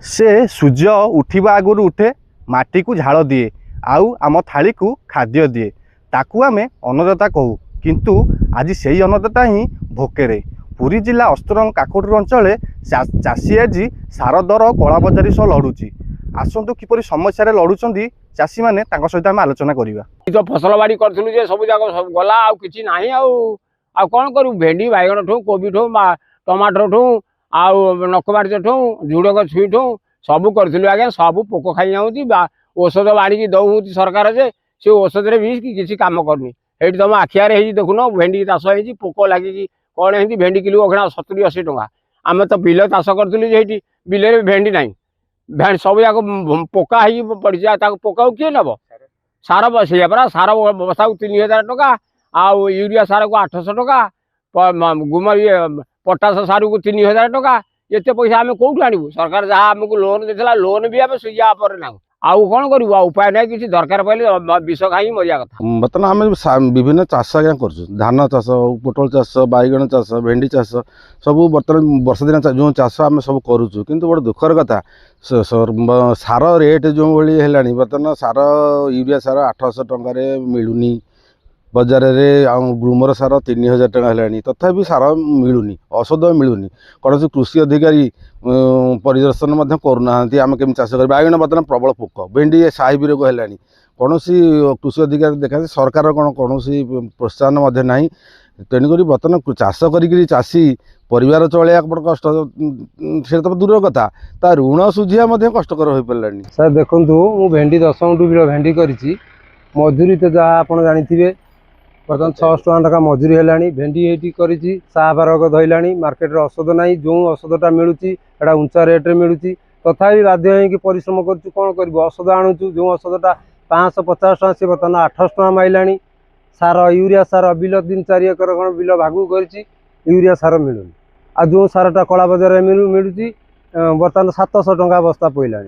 से सूर्य उठा आगु उठे माटी को झाड़ दिए आउ आम थाली को खाद्य दिए ताकू आमे अन्नदाता कहू किंतु आज से ही अन्नदाता ही भोकेरे। पुरी जिला अस्त्रंग काकोटूर अंचल चाषी आज सार दर कला बजारी सह लड़ुची आसतु किपरि समस्या लड़ुंट चाषी मैंने सहित आम आलोचना करवा। तो फसल बाड़ी करूँ जे सब जाक गला आ कि ना आ कौन करूँ भेंडी बैगण ठू कोबी ठू टमाटर ठू आउ नकमार्च ठू झुड़ंग छुई ठू सब करूँ आज्ञा सब पोक खाई जाऊँगी औषध बाड़ी दौर सरकार जे से औषध भी किसी कम करनी ये तुम आखियारे देखुन भेंडी चाष हो पोक लगी कौन है भेंडी किलो अखा 70-80 टका आम तो बिल चाष करूँ बिल भेंडी ना सब जाक पोका हो पड़ी पोका किए नब सार बसैया परा सार बसा 3000 टका आउ यूरिया सार को 800 टका गुम ये पटास सार को 3000 टका ये पैसा आम कौटू आणु सरकार जहाँ आमको लोन देता लोन भी आम सुझा पर ना आउ कौन करूँ उपाय ना कि दरकार पड़े विष खाई मरिया कथा। बर्तमान आम विभिन्न चाष आज्ञा कर धान चाष पोटल चाष बैगण चाष भेंडी चाष सब बर्तमान वर्षा दिन जो चाष आम सब करुचु किंतु बड़ दुखर कथा सार रेट जो भाई है बर्तमान सार यूरिया सार 800 टकर मिलूनी बजार में ग्रूमर सार 3000 टका है तथापि सार मिलूनी औषध मिलूनी कौन कृषि अधिकारी परिदर्शन करूना आम केमी चाष कर बैगण बर्तमान प्रबल पोक भेंडी साहिबी रोग है कौन कृषि अधिकारी देखा सरकार कौन कौन प्रोत्साहन ना तेणुक बर्तमान चाष कर चाषी परिवार चलैया बड़ कष्ट से तो दूर कथा ता ऋण सुझिया कष्टकर हो पारा। सर देखु मु भेंडी 10 गुंठ बिल भेंडी करी मजूरी तो जहाँ आप जानी बर्तमान 600 टका मजूरी है भेंडी ये करी साहब रोग धरला मार्केट में औषध ना जो औषधटा मिलूँ उंचा रेट्रे मिलूँ तथापि बाध्य हो परिश्रम करूँ कौन कर औषध आणुचु जो औषधटा 550 टका सी बर्तमान 800 टका माइला सार यूरिया सार बिल 3-4 एकर कौन बिल भागू कर यूरिया सार मिलूनी आ जो सारटा कला बजार में मिलूँ बर्तमान 700 टका बस्ता पड़ा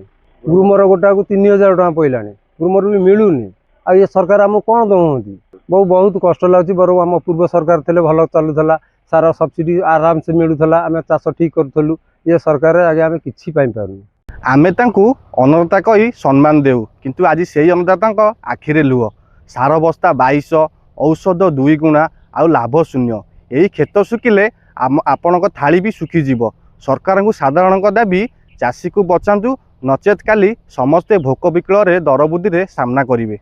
ग्रूमर गोटा को 3000 टका पड़ा ग्रूमर भी मिलूनी आ ये सरकार आम कौन दौंती बहुत कष्ट लगुच बर आम पूर्व सरकार थे भल चलूला सार सब्सिडी आराम से मिलूला आम चाष ठीक करूँ ये सरकार आगे आम कि पारूँ आमे तांकु अन्नदाता कही सम्मान देऊ किंतु आज से अन्नदाता आखिरे लुह सार बस्ता 2200 औषध 2 गुणा आउ लाभ शून्य यही क्षेत सुखिले आपण थाली भी सुखीजीव सरकार को साधारण दाबी चाषी को बचातु नचेत काली समस्ते भोक विकल रे दर वृद्धि रे सामना करेंगे।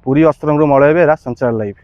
पुरी अस्त्रंग मलय बेहरा संचार लाइव।